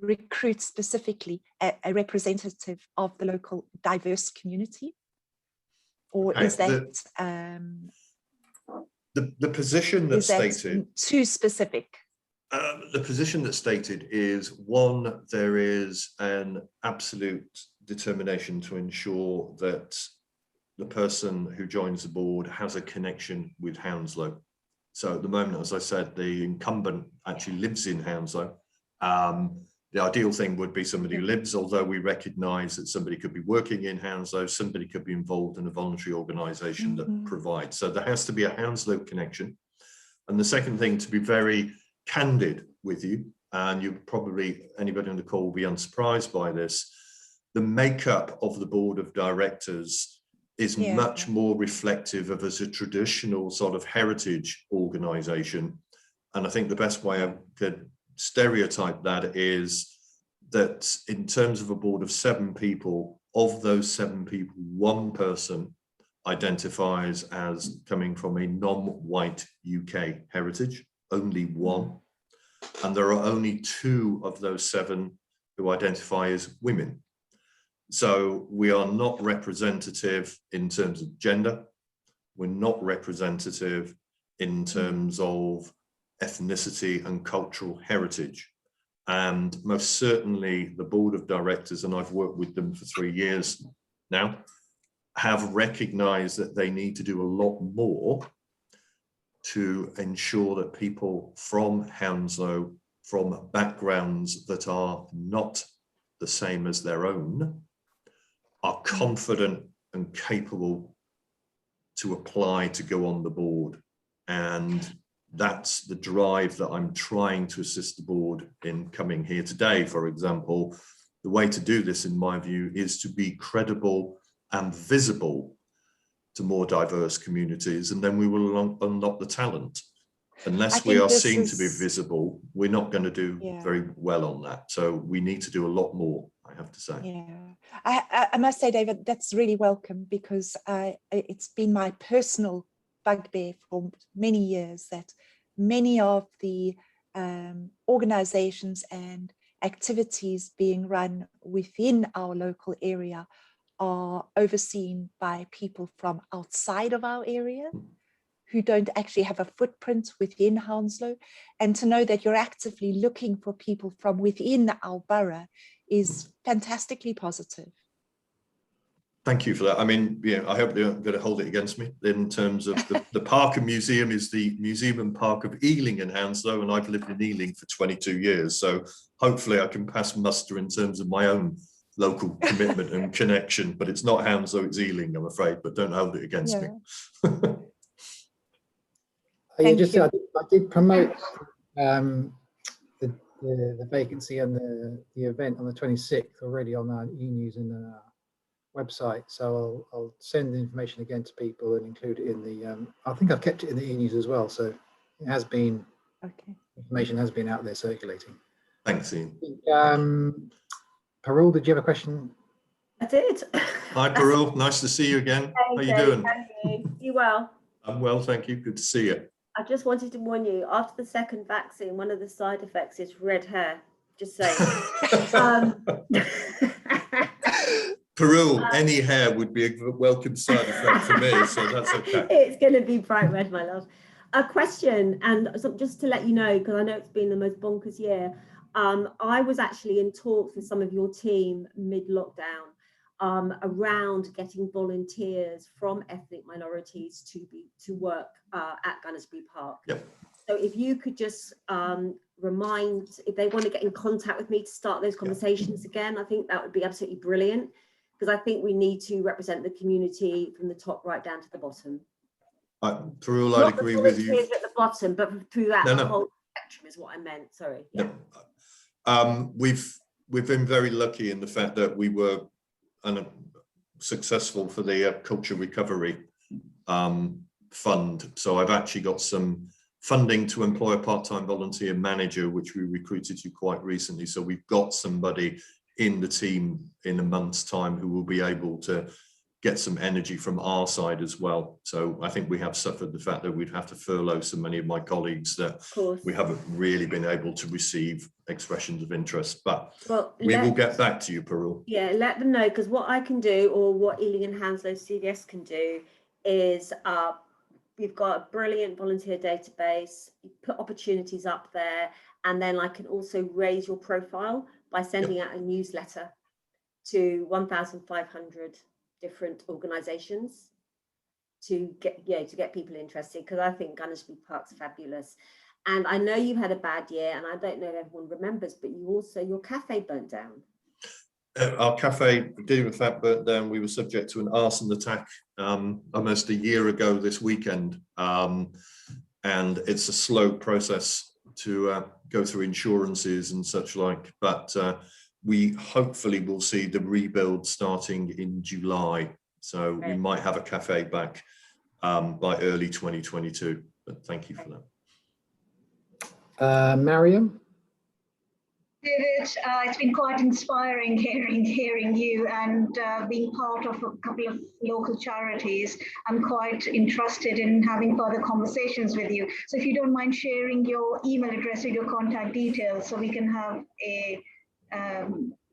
recruit specifically a representative of the local diverse community? Or is that the position that's stated too specific? The position that's stated is, one, there is an absolute determination to ensure that the person who joins the board has a connection with Hounslow. So at the moment, as I said, the incumbent actually lives in Hounslow. The ideal thing would be somebody who lives, although we recognise that somebody could be working in Hounslow, somebody could be involved in a voluntary organisation that provides. So there has to be a Hounslow connection. And the second thing, to be very candid with you, and you probably, anybody on the call will be unsurprised by this, the makeup of the board of directors is much more reflective of as a traditional sort of heritage organisation. And I think the best way I could stereotype that is that in terms of a board of 7 people, of those 7 people, 1 person identifies as coming from a non-white UK heritage, only 1. And there are only 2 of those 7 who identify as women. So we are not representative in terms of gender. We're not representative in terms of ethnicity and cultural heritage. And most certainly the board of directors, and I've worked with them for 3 years now, have recognized that they need to do a lot more to ensure that people from Hounslow, from backgrounds that are not the same as their own, are confident and capable to apply to go on the board. And that's the drive that I'm trying to assist the board in coming here today. For example, the way to do this, in my view, is to be credible and visible to more diverse communities, and then we will unlock the talent. Unless we are seen to be visible, we're not going to do very well on that. So we need to do a lot more, I have to say. Yeah, I must say, David, that's really welcome, because it's been my personal bugbear for many years that many of the organizations and activities being run within our local area are overseen by people from outside of our area who don't actually have a footprint within Hounslow. And to know that you're actively looking for people from within our borough is fantastically positive. Thank you for that. I mean, yeah, I hope they're going to hold it against me in terms of the park and museum is the Museum and Park of Ealing in Hounslow, and I've lived in Ealing for 22 years. So hopefully I can pass muster in terms of my own local commitment and connection, but it's not Hounslow, it's Ealing, I'm afraid, but don't hold it against me. I did promote the vacancy and the event on the 26th already on our e-news and website, so I'll send the information again to people and include it in the I think I've kept it in the e-news as well, so it has been information has been out there circulating. Thanks, Ian. Parul, did you have a question? I did. Hi Parul, nice to see you again. How you doing? You well? I'm well, thank you. Good to see you. I just wanted to warn you, after the second vaccine, one of the side effects is red hair. Just saying. Perul, any hair would be a welcome side effect for me, so that's okay. It's going to be bright red, my love. A question, and so just to let you know, because I know it's been the most bonkers year, I was actually in talks with some of your team mid-lockdown around getting volunteers from ethnic minorities to work at Gunnersbury Park. Yep. So if you could just remind, if they want to get in contact with me to start those conversations again, I think that would be absolutely brilliant, because I think we need to represent the community from the top right down to the bottom. Perul, I'd agree with you. Not at the bottom, but throughout the whole spectrum is what I meant. Sorry. Yeah. No. We've been very lucky in the fact that we were successful for the culture recovery fund. So I've actually got some funding to employ a part-time volunteer manager, which we recruited you quite recently. So we've got somebody in the team in a month's time who will be able to get some energy from our side as well. So I think we have suffered the fact that we'd have to furlough so many of my colleagues that we haven't really been able to receive expressions of interest, but we will get back to you, Perul. Yeah, let them know, because what I can do, or what Ealing and Hounslow CVS can do, is we've got a brilliant volunteer database, you put opportunities up there, and then I can also raise your profile by sending out a newsletter to 1,500 different organizations to get people interested, because I think Gunnersbury Park's fabulous. And I know you've had a bad year, and I don't know if everyone remembers, but you also, your cafe burnt down. Our cafe, dealing with that, burnt down. We were subject to an arson attack almost a year ago this weekend, and it's a slow process to go through insurances and such like, but we hopefully will see the rebuild starting in July, so we might have a cafe back by early 2022, but thank you for that. Mariam? David, it's been quite inspiring hearing you and being part of a couple of local charities. I'm quite interested in having further conversations with you. So if you don't mind sharing your email address with your contact details, so we can have a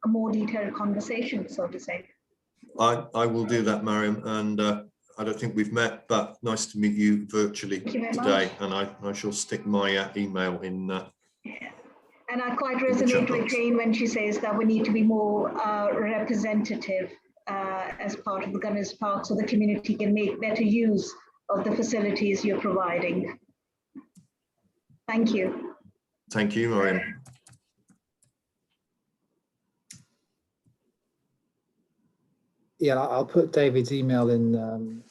more detailed conversation, so to say. I will do that, Mariam, and I don't think we've met, but nice to meet you virtually today, and I shall stick my email in. And I quite resonate with Jane when she says that we need to be more representative as part of the Gunners Park, so the community can make better use of the facilities you're providing. Thank you. Thank you, Mariam. Yeah, I'll put David's email in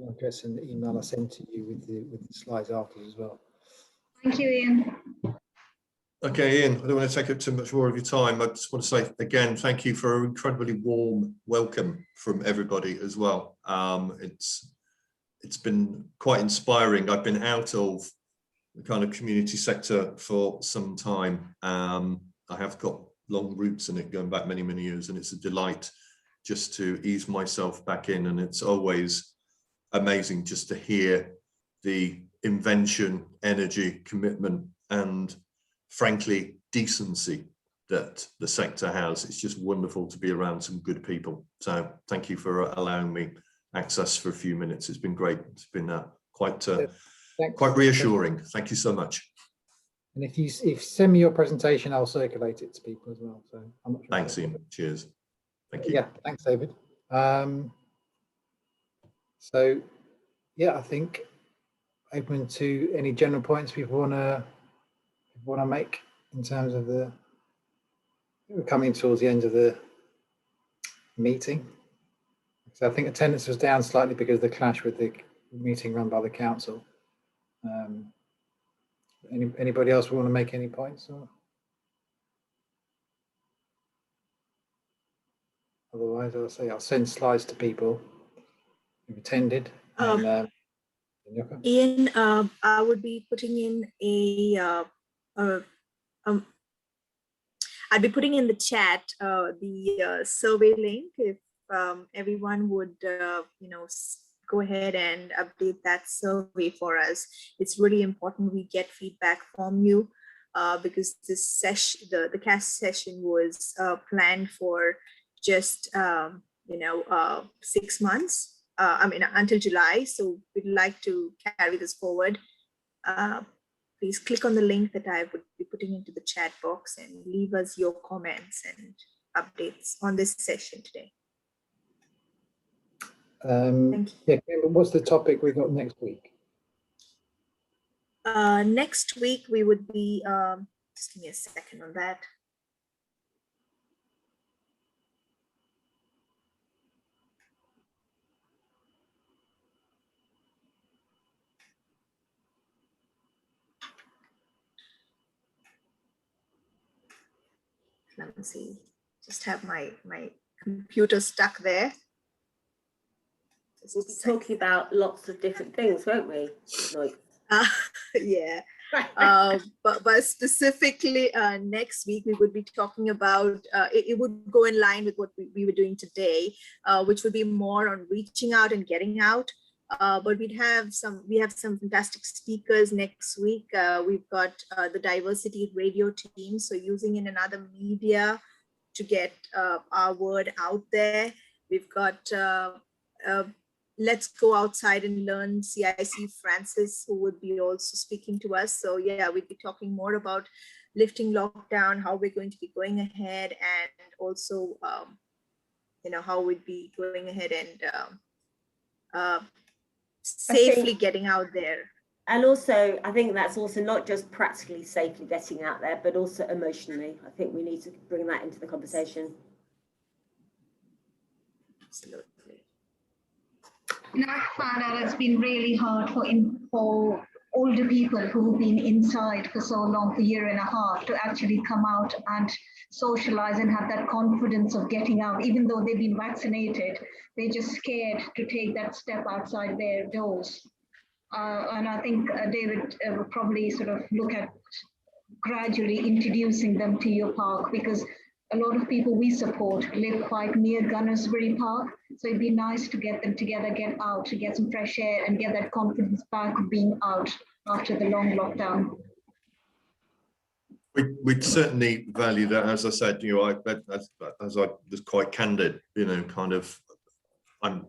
address in the email I sent to you with the slides after as well. Thank you, Ian. Okay, Ian, I don't want to take up too much more of your time. I just want to say again, thank you for an incredibly warm welcome from everybody as well. It's been quite inspiring. I've been out of the kind of community sector for some time. I have got long roots in it going back many, many years, and it's a delight just to ease myself back in. And it's always amazing just to hear the invention, energy, commitment, and frankly, decency that the sector has. It's just wonderful to be around some good people. So thank you for allowing me access for a few minutes. It's been great. It's been quite reassuring. Thank you so much. And if you send me your presentation, I'll circulate it to people as well. So I'm not sure. Thanks, Ian. Cheers. Thank you. Yeah, thanks, David. So yeah, I think open to any general points people want to make in terms of we're coming towards the end of the meeting. So I think attendance was down slightly because of the clash with the meeting run by the council. Anybody else want to make any points? Or? Otherwise, I'll say I'll send slides to people who've attended. And, Ian, I would be putting in I'll be putting in the chat the survey link if everyone would, go ahead and update that survey for us. It's really important we get feedback from you because this session, the CAS session was planned for just 6 months. Until July. So we'd like to carry this forward. Please click on the link that I would be putting into the chat box and leave us your comments and updates on this session today. Yeah, what's the topic we got next week? Next week we would be, just give me a second on that. Let me see, just have my computer stuck there. We'll be talking about lots of different things, won't we? Like, yeah. But specifically next week we would be talking about, it would go in line with what we were doing today, which would be more on reaching out and getting out. But we have some fantastic speakers next week. We've got the diversity radio team, so using in another media to get our word out there. We've got Let's Go Outside and Learn CIC Francis, who would be also speaking to us. So yeah, we'd be talking more about lifting lockdown, how we're going to be going ahead, and also how we'd be going ahead and safely getting out there. And also, I think that's also not just practically safely getting out there, but also emotionally. I think we need to bring that into the conversation. Absolutely. And I found out it's been really hard for older people who've been inside for so long, for a year and a half, to actually come out and socialize and have that confidence of getting out. Even though they've been vaccinated, they're just scared to take that step outside their doors. And I think David will probably sort of look at gradually introducing them to your park, because a lot of people we support live quite near Gunnersbury Park. So it'd be nice to get them together, get out, to get some fresh air and get that confidence back of being out after the long lockdown. We'd certainly value that. As I said, as I was quite candid, kind of, I'm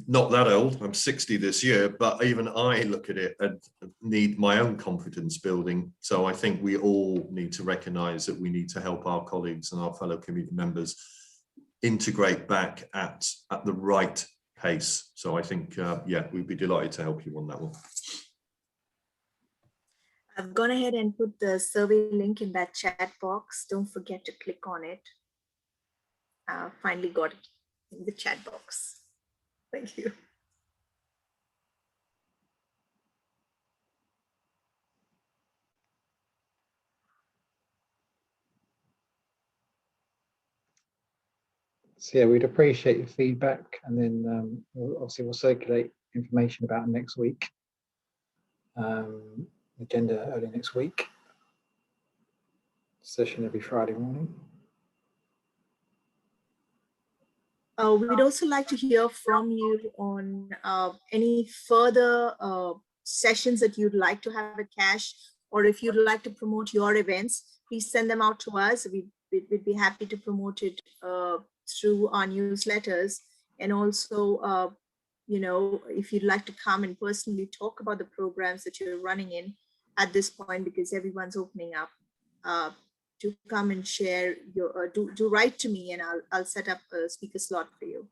not that old, I'm 60 this year, but even I look at it and need my own confidence building. So I think we all need to recognise that we need to help our colleagues and our fellow community members integrate back at the right pace. So I think, yeah, we'd be delighted to help you on that one. I've gone ahead and put the survey link in that chat box. Don't forget to click on it. Finally got it in the chat box. Thank you. So yeah, we'd appreciate your feedback, and then we'll circulate information about next week. Agenda early next week. Session every Friday morning. We'd also like to hear from you on any further sessions that you'd like to have at CASH, or if you'd like to promote your events, please send them out to us. We'd be happy to promote it through our newsletters. And also, if you'd like to come and personally talk about the programs that you're running in at this point, because everyone's opening up, to come and share your, do write to me, and I'll set up a speaker slot for you.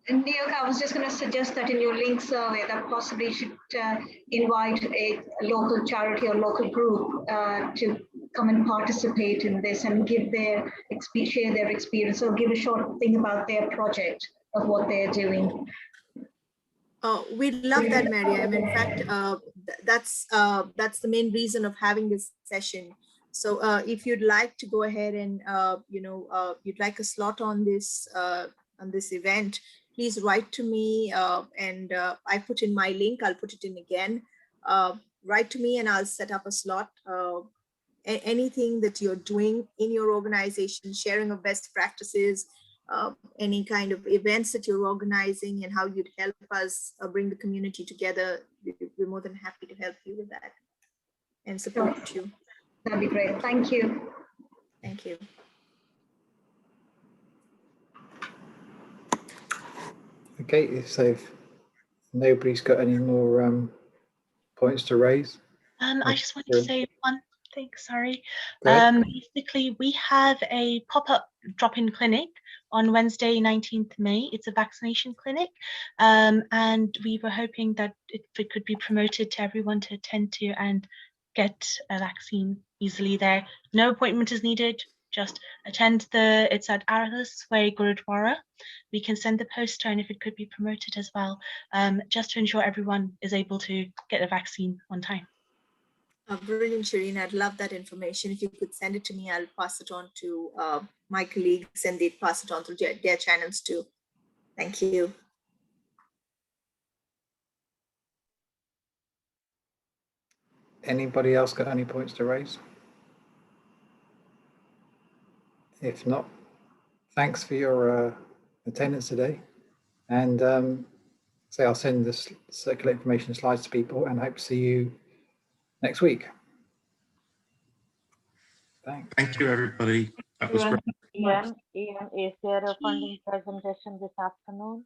And Neil, I was just going to suggest that in your link survey that possibly should invite a local charity or local group to come and participate in this and give share their experience, or give a short thing about their project of what they're doing. We'd love that, Mariam. In fact, that's the main reason of having this session. So if you'd like to go ahead and you'd like a slot on this event, please write to me, and I put in my link. I'll put it in again. Write to me and I'll set up a slot. Anything that you're doing in your organization, sharing of best practices, any kind of events that you're organizing, and how you'd help us bring the community together, we're more than happy to help you with that and support you. That'd be great. Thank you. Thank you. Okay, so if nobody's got any more points to raise. I just wanted to say one thing, sorry. Go ahead. Basically, we have a pop-up drop-in clinic on Wednesday, 19th May. It's a vaccination clinic. And we were hoping that it could be promoted to everyone to attend to and get a vaccine easily there. No appointment is needed. Just attend it's at Arthur's Way, Gurudwara. We can send the poster and if it could be promoted as well, just to ensure everyone is able to get a vaccine on time. Brilliant, Shireen. I'd love that information. If you could send it to me, I'll pass it on to my colleagues and they'd pass it on through their channels too. Thank you. Anybody else got any points to raise? If not, thanks for your attendance today. And say I'll send this circular information slides to people and hope to see you next week. Thanks. Thank you, everybody. That was great. Ian, is there a funding presentation this afternoon?